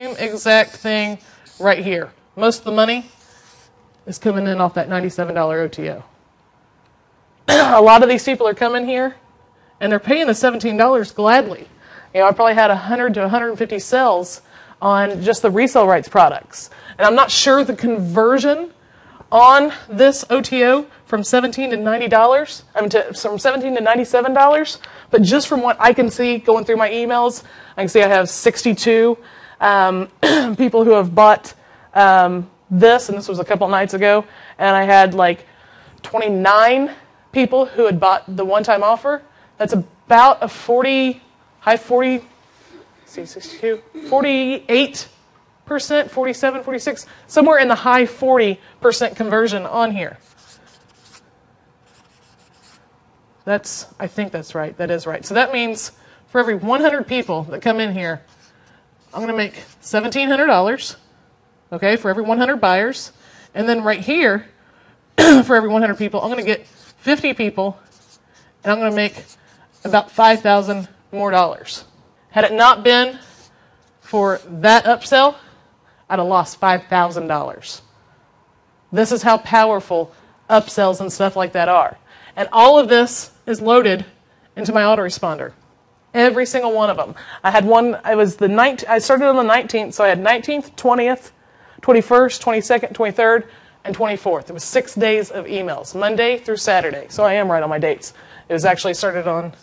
Same exact thing right here. Most of the money is coming in off that $97 OTO. A lot of these people are coming here, and they're paying the $17 gladly. You know, I probably had 100 to 150 sales on just the resale rights products. And I'm not sure the conversion on this OTO from $17 to $90, from $17 to $97, but just from what I can see going through my emails, I can see I have 62 people who have bought this, and this was a couple nights ago, and I had like 29 people who had bought the one-time offer. That's about a 48%, 47, 46, somewhere in the high 40% conversion on here. I think that's right. That is right. So that means for every 100 people that come in here, I'm going to make $1,700, okay, for every 100 buyers. And then right here, for every 100 people, I'm going to get 50 people, and I'm going to make about $5,000 more dollars. Had it not been for that upsell, I'd have lost $5,000. This is how powerful upsells and stuff like that are. And all of this is loaded into my autoresponder. Every single one of them. I had one, I started on the 19th, so I had 19th, 20th, 21st, 22nd, 23rd, and 24th. It was 6 days of emails, Monday through Saturday. So I am right on my dates. It was actually started on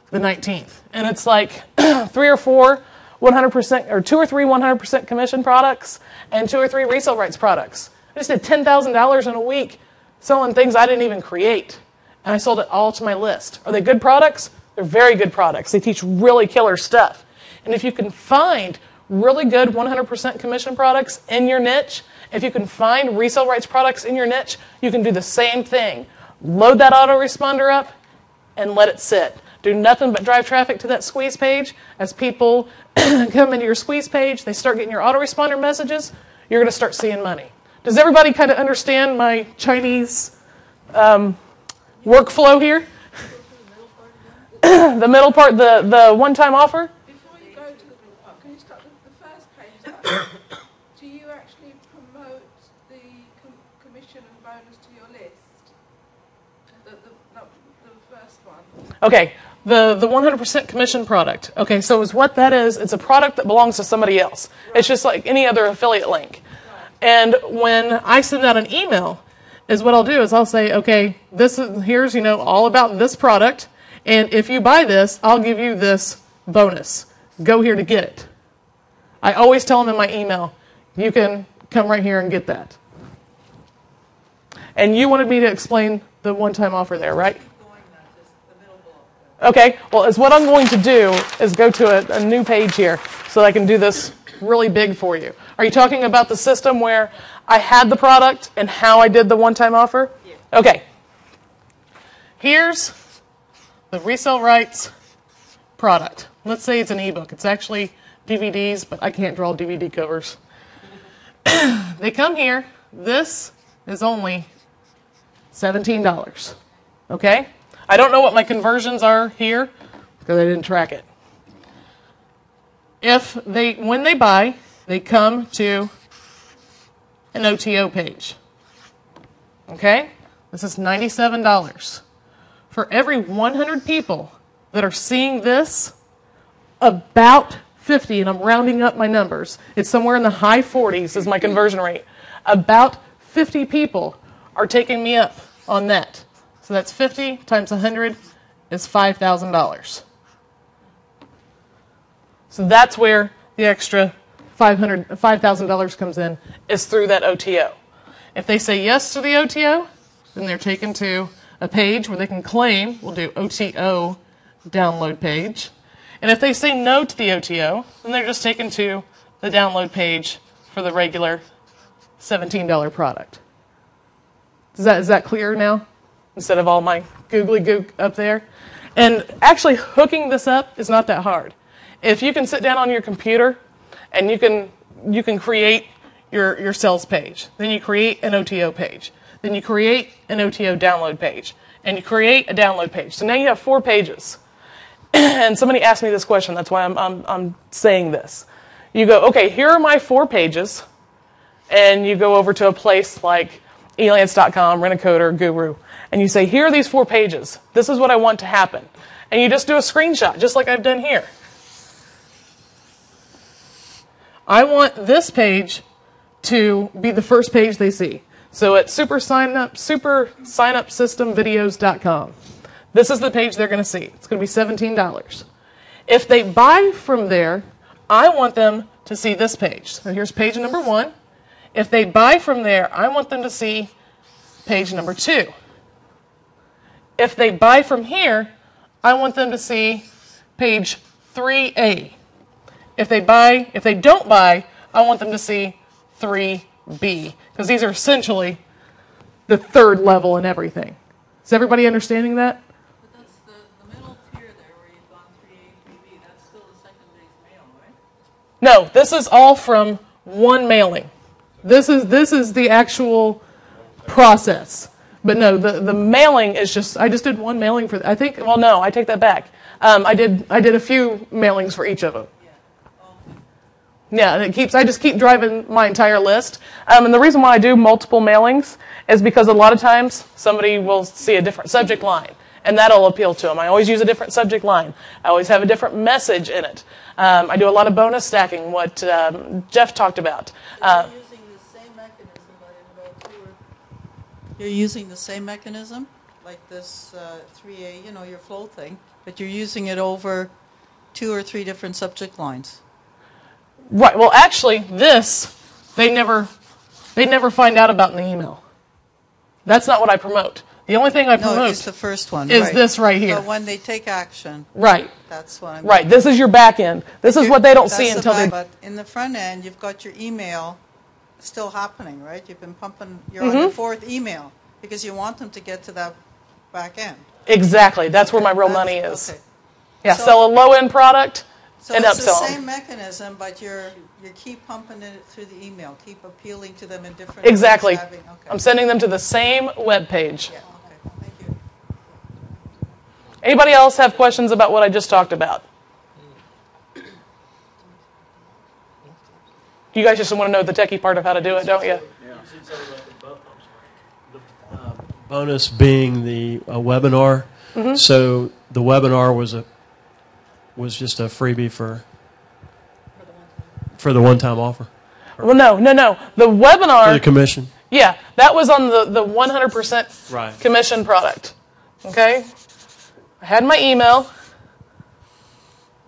the 19th. And it's like 3 or 4 100%, or 2 or 3 100% commission products, and 2 or 3 resale rights products. I just did $10,000 in a week selling things I didn't even create. And I sold it all to my list. Are they good products? They're very good products. They teach really killer stuff. And if you can find really good 100% commission products in your niche, if you can find resale rights products in your niche, you can do the same thing. Load that autoresponder up and let it sit. Do nothing but drive traffic to that squeeze page. As people come into your squeeze page, they start getting your autoresponder messages, you're going to start seeing money. Does everybody kind of understand my Chinese workflow here? The middle part, the one-time offer? Before you go to the middle part, can you start with the first page? Do you actually promote the commission and bonus to your list? The first one. Okay, the 100% commission product. Okay, so what that is, it's a product that belongs to somebody else. Right. It's just like any other affiliate link. Right. And when I send out an email, what I'll do is I'll say, okay, here's all about this product. And if you buy this, I'll give you this bonus. Go here to get it. I always tell them in my email, you can come right here and get that. And you wanted me to explain the one-time offer there, right? Okay, well, what I'm going to do is go to a new page here so that I can do this really big for you. Are you talking about the system where I had the product and how I did the one-time offer? Yeah. Okay. Here's the resale rights product. Let's say it's an ebook. It's actually DVDs, but I can't draw DVD covers. They come here. This is only $17. Okay? I don't know what my conversions are here because I didn't track it. When they buy, they come to an OTO page. Okay? This is $97. For every 100 people that are seeing this, about 50, and I'm rounding up my numbers, it's somewhere in the high 40s is my conversion rate. About 50 people are taking me up on that. So that's 50 times 100 is $5,000. So that's where the extra $5,000 comes in, is through that OTO. If they say yes to the OTO, then they're taken to a page where they can claim, we'll do OTO download page. And if they say no to the OTO, then they're just taken to the download page for the regular $17 product. Is that clear now? Instead of all my googly gook up there. And actually hooking this up is not that hard. If you can sit down on your computer and you can create your sales page, then you create an OTO page. Then you create an OTO download page, and you create a download page. So now you have 4 pages. And somebody asked me this question. That's why I'm saying this. You go, okay, here are my 4 pages, and you go over to a place like elance.com, Rent-A-Coder, Guru, and you say, here are these 4 pages. This is what I want to happen. And you just do a screenshot, just like I've done here. I want this page to be the first page they see. So at supersignupsystemvideos.com, this is the page they're going to see. It's going to be $17. If they buy from there, I want them to see this page. So here's page number 1. If they buy from there, I want them to see page number 2. If they buy from here, I want them to see page 3A. If they don't buy, I want them to see 3B, because these are essentially the 3rd level in everything. Is everybody understanding that? But that's the middle tier there where you've gone 3A, 3B. That's still the second day's mail, right? No, this is all from one mailing. This is the actual process. But no, the mailing is just, I just did one mailing for, I think, well, no, I take that back. I did a few mailings for each of them. Yeah, and I just keep driving my entire list. And the reason why I do multiple mailings is because a lot of times somebody will see a different subject line, and that'll appeal to them. I always use a different subject line. I always have a different message in it. I do a lot of bonus stacking, what Jeff talked about. You're using the same mechanism, like this 3A, your flow thing, but you're using it over 2 or 3 different subject lines. Right. Well, actually, this they never find out about in the email. That's not what I promote. The only thing I promote is the first one. Is right. this right here. But when they take action, right? That's what I'm. Right. This is your back end. This is what they don't see until they. But in the front end, you've got your email still happening, right? You've been pumping. You're on your 4th email because you want them to get to that back end. Exactly. That's where my real money is. Okay. Yeah. So, sell a low end product. So and it's upsell the them. same mechanism, but you keep pumping it through the email, keep appealing to them in different Exactly. ways. Okay. I'm sending them to the same web page. Yeah, okay. Thank you. Anybody else have questions about what I just talked about? You guys just want to know the techie part of how to do it, don't you? Bonus being the webinar. Mm-hmm. So the webinar was just a freebie for the one-time offer. Well, no. The webinar. For the commission. Yeah, that was on the 100% Right. commission product. Okay? I had my email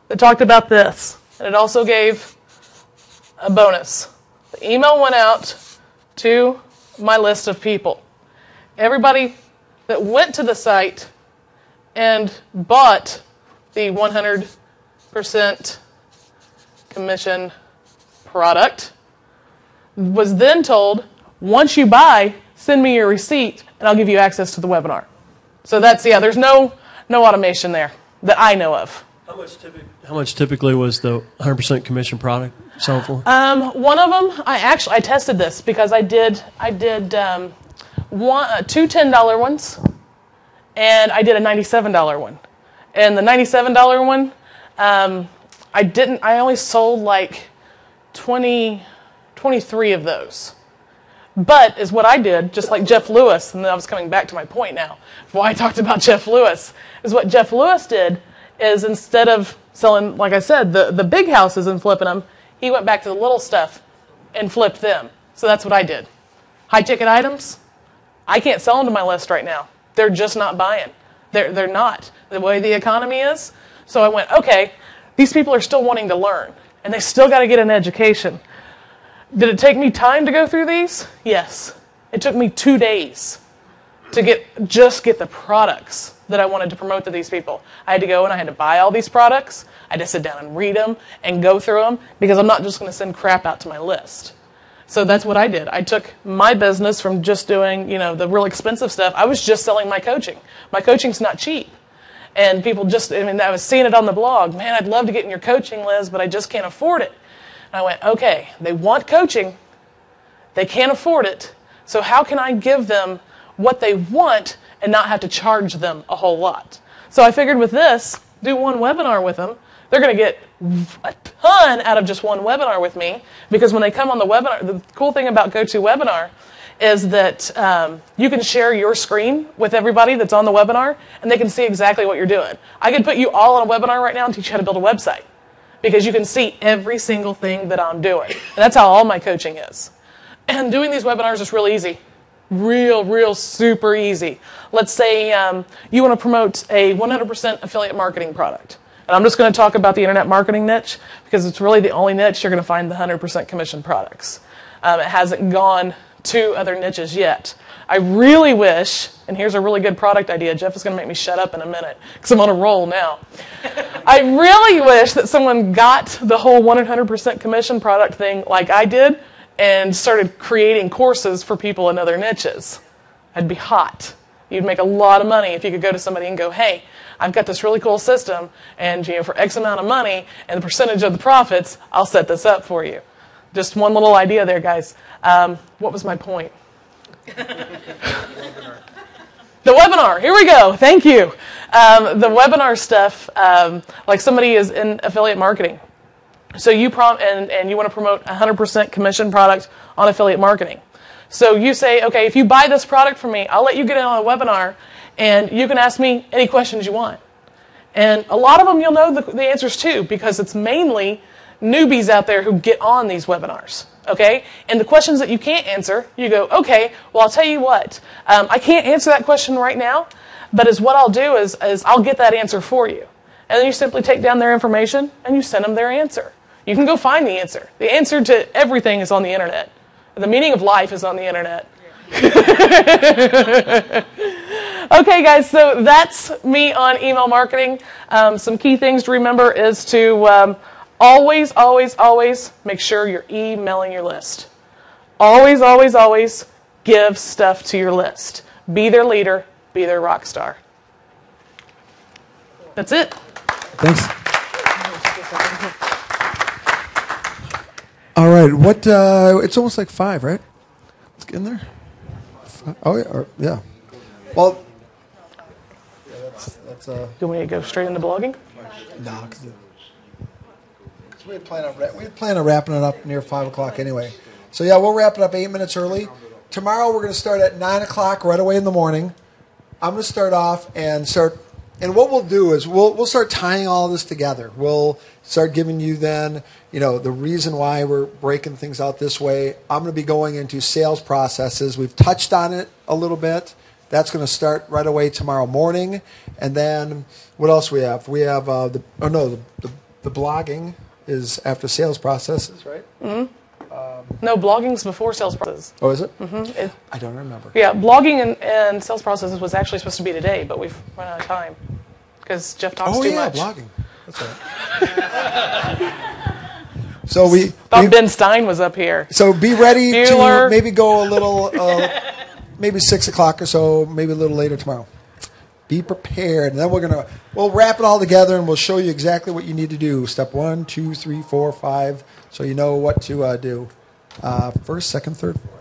that talked about this, and it also gave a bonus. The email went out to my list of people. Everybody that went to the site and bought the 100% commission product was then told, once you buy, send me your receipt and I'll give you access to the webinar. So there's no automation there that I know of. How much typically was the 100% commission product selling for? One of them, I tested this because I did 2 $10 ones and I did a $97 one. And the $97 one, I only sold like 23 of those. But is what I did, just like Jeff Lewis, and I was coming back to my point now, why I talked about Jeff Lewis, is what Jeff Lewis did is instead of selling, like I said, the big houses and flipping them, he went back to the little stuff and flipped them. So that's what I did. High ticket items, I can't sell them to my list right now. They're just not buying. They're not. The way the economy is. So I went, okay, these people are still wanting to learn, and they still got to get an education. Did it take me time to go through these? Yes. It took me 2 days to get the products that I wanted to promote to these people. I had to go and I had to buy all these products. I had to sit down and read them and go through them because I'm not just going to send crap out to my list. So that's what I did. I took my business from just doing, the real expensive stuff. I was just selling my coaching. My coaching's not cheap. And people I was seeing it on the blog. Man, I'd love to get in your coaching, Liz, but I just can't afford it. And I went, okay, they want coaching. They can't afford it. So how can I give them what they want and not have to charge them a whole lot? So I figured with this, do one webinar with them. They're going to get a ton out of just one webinar with me, because when they come on the webinar, the cool thing about GoToWebinar is that you can share your screen with everybody that's on the webinar, and they can see exactly what you're doing. I could put you all on a webinar right now and teach you how to build a website, because you can see every single thing that I'm doing. And that's how all my coaching is. And doing these webinars is real easy. Real super easy. Let's say you want to promote a 100% affiliate marketing product. And I'm just going to talk about the internet marketing niche, because it's really the only niche you're going to find the 100% commission products. It hasn't gone to other niches yet. I really wish, and here's a really good product idea. Jeff is going to make me shut up in a minute because I'm on a roll now. I really wish that someone got the whole 100% commission product thing like I did and started creating courses for people in other niches. I'd be hot. You'd make a lot of money if you could go to somebody and go, hey, I've got this really cool system, and for X amount of money and the percentage of the profits, I'll set this up for you. Just one little idea there, guys. What was my point? The webinar. Here we go. Thank you. The webinar stuff, like somebody is in affiliate marketing. So you and you want to promote a 100% commission product on affiliate marketing. So you say, okay, if you buy this product from me, I'll let you get in on a webinar, and you can ask me any questions you want. And a lot of them you'll know the answers to, because it's mainly newbies out there who get on these webinars. Okay? And the questions that you can't answer, you go, okay, well, I'll tell you what. I can't answer that question right now, but what I'll do is I'll get that answer for you. And then you simply take down their information and you send them their answer. You can go find the answer. The answer to everything is on the internet. The meaning of life is on the internet. Okay, guys, so that's me on email marketing. Some key things to remember is to always make sure you're emailing your list. Always give stuff to your list. Be their leader. Be their rock star. That's it. Thanks. All right. It's almost like 5, right? Let's get in there. 5. Oh, yeah. Yeah. Well, that's Do you want me to go straight into blogging? no. So we had planned on wrapping it up near 5 o'clock anyway. So, yeah, we'll wrap it up 8 minutes early. Tomorrow we're going to start at 9 o'clock right away in the morning. I'm going to start off and what we'll do is we'll start tying all this together. We'll start giving you then, the reason why we're breaking things out this way. I'm going to be going into sales processes. We've touched on it a little bit. That's going to start right away tomorrow morning. And then what else we have? We have the blogging is after sales processes, right? Mm-hmm. No, blogging's before sales processes. Oh, is it? Mm-hmm. I don't remember. Yeah, blogging and sales processes was actually supposed to be today, but we've run out of time because Jeff talks too much. Oh, yeah, blogging. That's right. So we thought Ben Stein was up here. So be ready Bueller. to maybe go a little, maybe 6 o'clock or so, maybe a little later tomorrow. Be prepared. And then we'll wrap it all together and we'll show you exactly what you need to do. Step 1, 2, 3, 4, 5, so you know what to do. First, second, third, fourth.